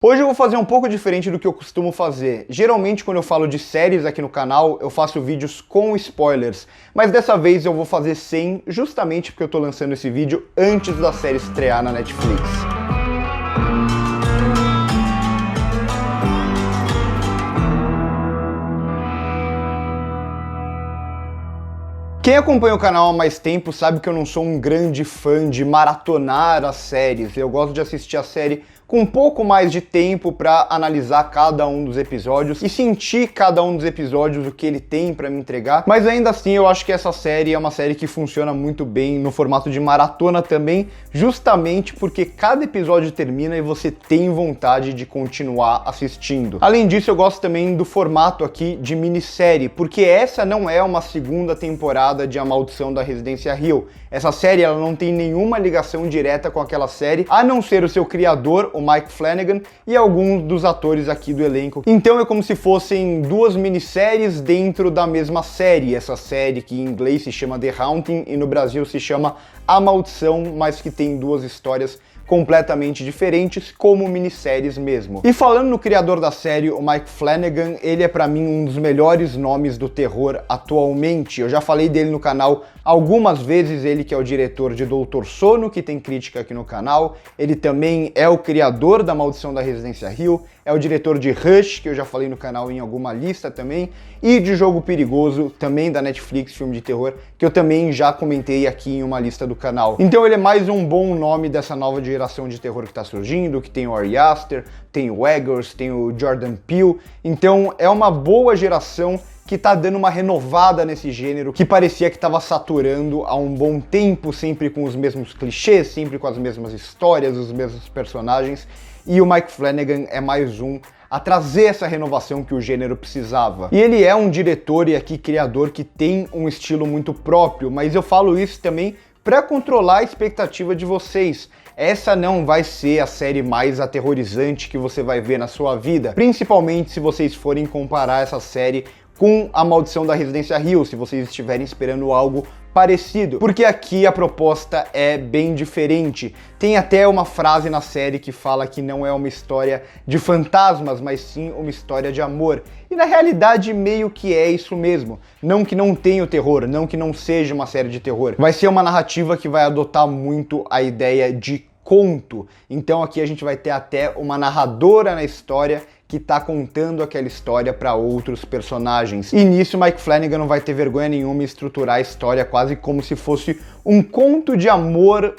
Hoje eu vou fazer um pouco diferente do que eu costumo fazer. Geralmente quando eu falo de séries aqui no canal, eu faço vídeos com spoilers, mas dessa vez eu vou fazer sem, justamente porque eu tô lançando esse vídeo antes da série estrear na Netflix. Quem acompanha o canal há mais tempo sabe que eu não sou um grande fã de maratonar as séries. Eu gosto de assistir a série com um pouco mais de tempo para analisar cada um dos episódios e sentir cada um dos episódios, o que ele tem para me entregar. Mas ainda assim eu acho que essa série é uma série que funciona muito bem no formato de maratona também, justamente porque cada episódio termina e você tem vontade de continuar assistindo. Além disso, eu gosto também do formato aqui de minissérie, porque essa não é uma segunda temporada de A Maldição da Residência Hill. Essa série ela não tem nenhuma ligação direta com aquela série, a não ser o seu criador, o Mike Flanagan, e alguns dos atores aqui do elenco. Então é como se fossem duas minisséries dentro da mesma série. Essa série que em inglês se chama The Haunting e no Brasil se chama A Maldição, mas que tem duas histórias completamente diferentes, como minisséries mesmo. E falando no criador da série, o Mike Flanagan, ele é pra mim um dos melhores nomes do terror atualmente. Eu já falei dele no canal algumas vezes, ele que é o diretor de Doutor Sono, que tem crítica aqui no canal. Ele também é o criador da Maldição da Residência Hill, é o diretor de Rush, que eu já falei no canal em alguma lista também, e de Jogo Perigoso, também da Netflix, filme de terror, que eu também já comentei aqui em uma lista do canal. Então ele é mais um bom nome dessa nova geração de terror que tá surgindo, que tem o Ari Aster, tem o Eggers, tem o Jordan Peele. Então é uma boa geração que tá dando uma renovada nesse gênero que parecia que estava saturando há um bom tempo, sempre com os mesmos clichês, sempre com as mesmas histórias, os mesmos personagens. E o Mike Flanagan é mais um a trazer essa renovação que o gênero precisava. E ele é um diretor e aqui criador que tem um estilo muito próprio, mas eu falo isso também para controlar a expectativa de vocês. Essa não vai ser a série mais aterrorizante que você vai ver na sua vida, principalmente se vocês forem comparar essa série com A Maldição da Residência Hill, se vocês estiverem esperando algo parecido, porque aqui a proposta é bem diferente. Tem até uma frase na série que fala que não é uma história de fantasmas, mas sim uma história de amor. E na realidade meio que é isso mesmo. Não que não tenha o terror, não que não seja uma série de terror. Vai ser uma narrativa que vai adotar muito a ideia de conto. Então aqui a gente vai ter até uma narradora na história que tá contando aquela história para outros personagens. E nisso Mike Flanagan não vai ter vergonha nenhuma em estruturar a história quase como se fosse um conto de amor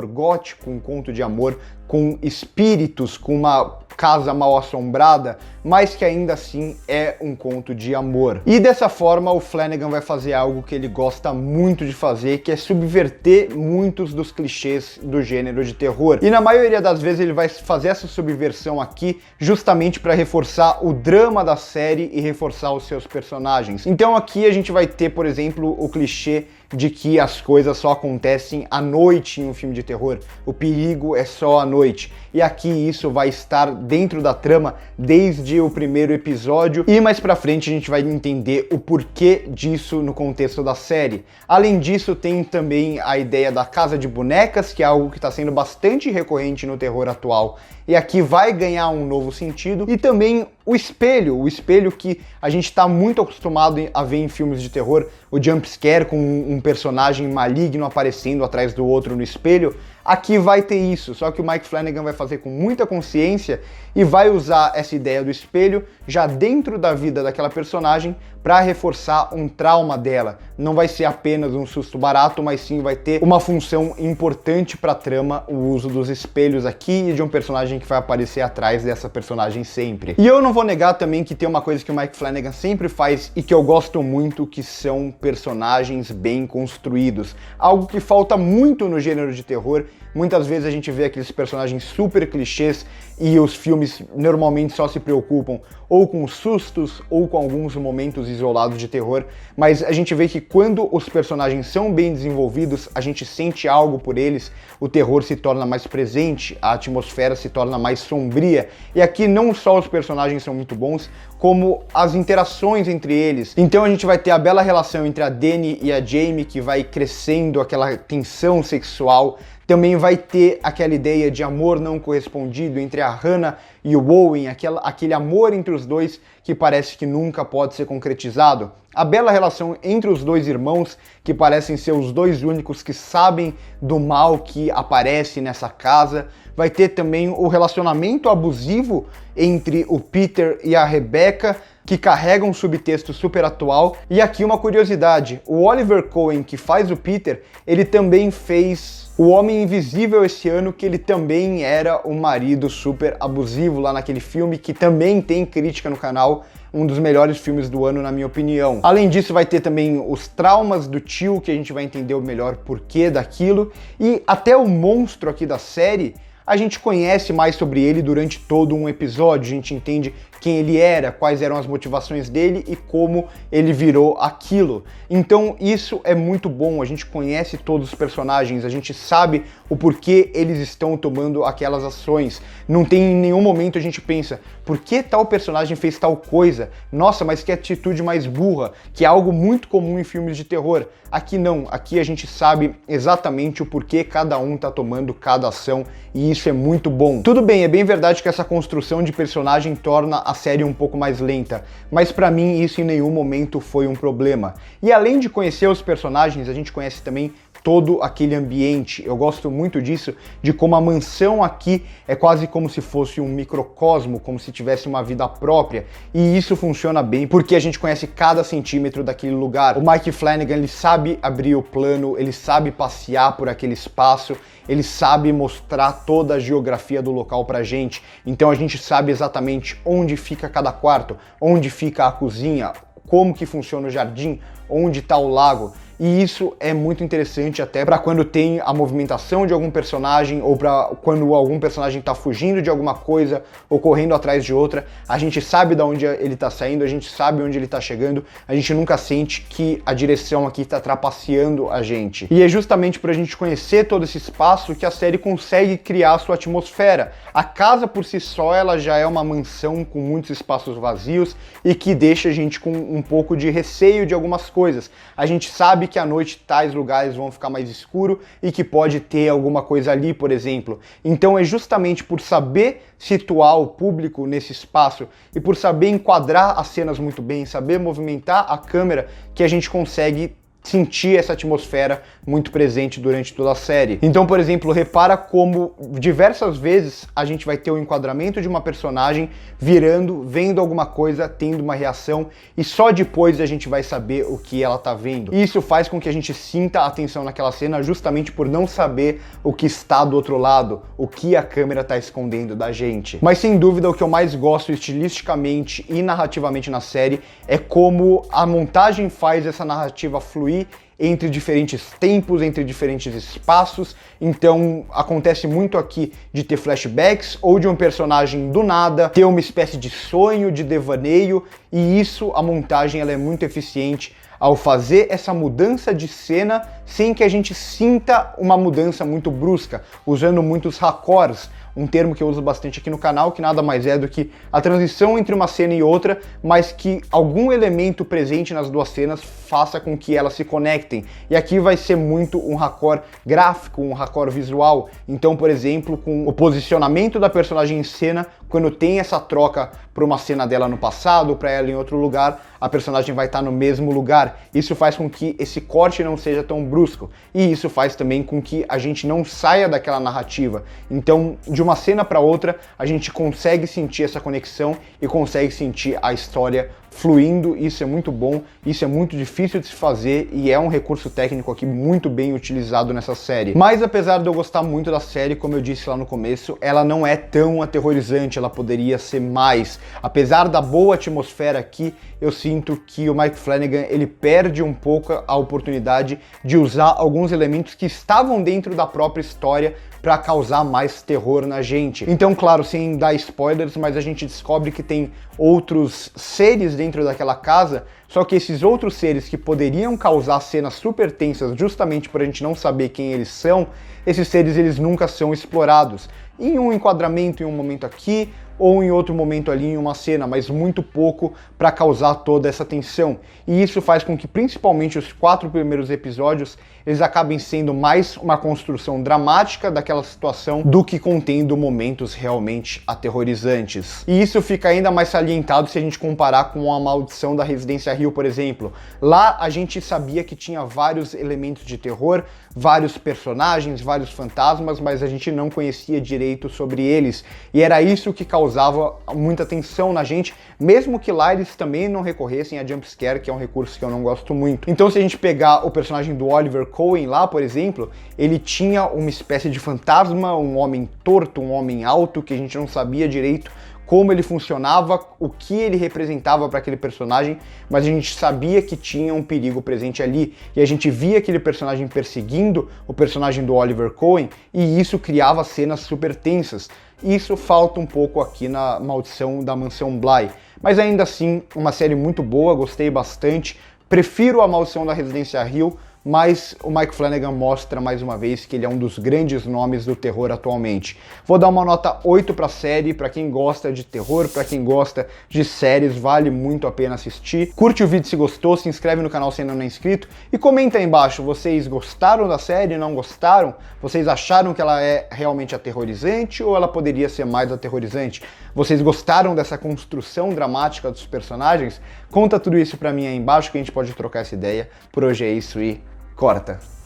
gótico, um conto de amor com espíritos, com uma casa mal assombrada, mas que ainda assim é um conto de amor. E dessa forma o Flanagan vai fazer algo que ele gosta muito de fazer, que é subverter muitos dos clichês do gênero de terror. E na maioria das vezes ele vai fazer essa subversão aqui justamente para reforçar o drama da série e reforçar os seus personagens. Então aqui a gente vai ter, por exemplo, o clichê de que as coisas só acontecem à noite em um filme de terror. O perigo é só à noite. E aqui isso vai estar dentro da trama desde o primeiro episódio e mais pra frente a gente vai entender o porquê disso no contexto da série. Além disso, tem também a ideia da casa de bonecas, que é algo que está sendo bastante recorrente no terror atual. E aqui vai ganhar um novo sentido. E também o espelho que a gente está muito acostumado a ver em filmes de terror, o jumpscare com um personagem maligno aparecendo atrás do outro no espelho. Aqui vai ter isso, só que o Mike Flanagan vai fazer com muita consciência e vai usar essa ideia do espelho já dentro da vida daquela personagem para reforçar um trauma dela. Não vai ser apenas um susto barato, mas sim vai ter uma função importante para a trama, o uso dos espelhos aqui e de um personagem que vai aparecer atrás dessa personagem sempre. E eu não vou negar também que tem uma coisa que o Mike Flanagan sempre faz e que eu gosto muito, que são personagens bem construídos. Algo que falta muito no gênero de terror. Muitas vezes a gente vê aqueles personagens super clichês e os filmes normalmente só se preocupam ou com sustos ou com alguns momentos isolados de terror, mas a gente vê que quando os personagens são bem desenvolvidos, a gente sente algo por eles, o terror se torna mais presente, a atmosfera se torna mais sombria, e aqui não só os personagens são muito bons, como as interações entre eles. Então a gente vai ter a bela relação entre a Dani e a Jamie, que vai crescendo aquela tensão sexual. Também vai ter aquela ideia de amor não correspondido entre a Hannah e o Owen, aquele amor entre os dois que parece que nunca pode ser concretizado. A bela relação entre os dois irmãos, que parecem ser os dois únicos que sabem do mal que aparece nessa casa. Vai ter também o relacionamento abusivo entre o Peter e a Rebecca, que carrega um subtexto super atual. E aqui uma curiosidade, o Oliver Cohen, que faz o Peter, ele também fez O Homem Invisível esse ano, que ele também era um marido super abusivo lá naquele filme, que também tem crítica no canal, um dos melhores filmes do ano, na minha opinião. Além disso, vai ter também os traumas do tio, que a gente vai entender o melhor porquê daquilo, e até o monstro aqui da série, a gente conhece mais sobre ele durante todo um episódio, a gente entende quem ele era, quais eram as motivações dele e como ele virou aquilo. Então isso é muito bom, a gente conhece todos os personagens, a gente sabe o porquê eles estão tomando aquelas ações. Não tem em nenhum momento a gente pensa, por que tal personagem fez tal coisa? Nossa, mas que atitude mais burra, que é algo muito comum em filmes de terror. Aqui não, aqui a gente sabe exatamente o porquê cada um tá tomando cada ação e isso é muito bom. Tudo bem, é bem verdade que essa construção de personagem torna a série um pouco mais lenta, mas pra mim isso em nenhum momento foi um problema. E além de conhecer os personagens, a gente conhece também todo aquele ambiente. Eu gosto muito disso, de como a mansão aqui é quase como se fosse um microcosmo, como se tivesse uma vida própria, e isso funciona bem porque a gente conhece cada centímetro daquele lugar. O Mike Flanagan, ele sabe abrir o plano, ele sabe passear por aquele espaço, ele sabe mostrar toda a geografia do local pra gente, então a gente sabe exatamente onde fica cada quarto, onde fica a cozinha, como que funciona o jardim, onde está o lago. E isso é muito interessante até para quando tem a movimentação de algum personagem ou para quando algum personagem está fugindo de alguma coisa ou correndo atrás de outra. A gente sabe de onde ele está saindo, a gente sabe onde ele está chegando, a gente nunca sente que a direção aqui está trapaceando a gente. E é justamente por a gente conhecer todo esse espaço que a série consegue criar a sua atmosfera. A casa por si só, ela já é uma mansão com muitos espaços vazios e que deixa a gente com um pouco de receio de algumas coisas. A gente sabe que à noite tais lugares vão ficar mais escuros e que pode ter alguma coisa ali, por exemplo. Então é justamente por saber situar o público nesse espaço e por saber enquadrar as cenas muito bem, saber movimentar a câmera, que a gente consegue sentir essa atmosfera muito presente durante toda a série. Então, por exemplo, repara como diversas vezes a gente vai ter o enquadramento de uma personagem virando, vendo alguma coisa, tendo uma reação e só depois a gente vai saber o que ela tá vendo. E isso faz com que a gente sinta a atenção naquela cena justamente por não saber o que está do outro lado, o que a câmera tá escondendo da gente. Mas sem dúvida o que eu mais gosto estilisticamente e narrativamente na série é como a montagem faz essa narrativa fluir entre diferentes tempos, entre diferentes espaços. Então acontece muito aqui de ter flashbacks ou de um personagem do nada ter uma espécie de sonho, de devaneio, e isso, a montagem, ela é muito eficiente ao fazer essa mudança de cena sem que a gente sinta uma mudança muito brusca, usando muitos raccords, um termo que eu uso bastante aqui no canal, que nada mais é do que a transição entre uma cena e outra, mas que algum elemento presente nas duas cenas faça com que elas se conectem. E aqui vai ser muito um raccord gráfico, um raccord visual. Então, por exemplo, com o posicionamento da personagem em cena, quando tem essa troca para uma cena dela no passado, para ela em outro lugar, a personagem vai estar no mesmo lugar. Isso faz com que esse corte não seja tão brusco. E isso faz também com que a gente não saia daquela narrativa. Então, de uma cena para outra, a gente consegue sentir essa conexão e consegue sentir a história fluindo. Isso é muito bom, isso é muito difícil de se fazer e é um recurso técnico aqui muito bem utilizado nessa série. Mas apesar de eu gostar muito da série, como eu disse lá no começo, ela não é tão aterrorizante, ela poderia ser mais. Apesar da boa atmosfera aqui, eu sinto que o Mike Flanagan, ele perde um pouco a oportunidade de usar alguns elementos que estavam dentro da própria história para causar mais terror na gente. Então, claro, sem dar spoilers, mas a gente descobre que tem outros seres dentro daquela casa, só que esses outros seres que poderiam causar cenas super tensas justamente por a gente não saber quem eles são, esses seres eles nunca são explorados. Em um enquadramento, em um momento aqui, ou em outro momento ali em uma cena, mas muito pouco para causar toda essa tensão. E isso faz com que principalmente os 4 primeiros episódios eles acabem sendo mais uma construção dramática daquela situação do que contendo momentos realmente aterrorizantes. E isso fica ainda mais salientado se a gente comparar com A Maldição da Residência Hill, por exemplo. Lá a gente sabia que tinha vários elementos de terror, vários personagens, vários fantasmas, mas a gente não conhecia direito sobre eles. E era isso que causava muita tensão na gente, mesmo que lá eles também não recorressem a jumpscare, que é um recurso que eu não gosto muito. Então se a gente pegar o personagem do Oliver Cohen lá, por exemplo, ele tinha uma espécie de fantasma, um homem torto, um homem alto, que a gente não sabia direito como ele funcionava, o que ele representava para aquele personagem, mas a gente sabia que tinha um perigo presente ali, e a gente via aquele personagem perseguindo o personagem do Oliver Cohen, e isso criava cenas super tensas. Isso falta um pouco aqui na Maldição da Mansão Bly, mas ainda assim, uma série muito boa, gostei bastante, prefiro A Maldição da Residência Hill, mas o Mike Flanagan mostra mais uma vez que ele é um dos grandes nomes do terror atualmente. Vou dar uma nota 8 para a série, para quem gosta de terror, para quem gosta de séries, vale muito a pena assistir. Curte o vídeo se gostou, se inscreve no canal se ainda não é inscrito e comenta aí embaixo, vocês gostaram da série, não gostaram? Vocês acharam que ela é realmente aterrorizante ou ela poderia ser mais aterrorizante? Vocês gostaram dessa construção dramática dos personagens? Conta tudo isso pra mim aí embaixo que a gente pode trocar essa ideia. Por hoje é isso e corta!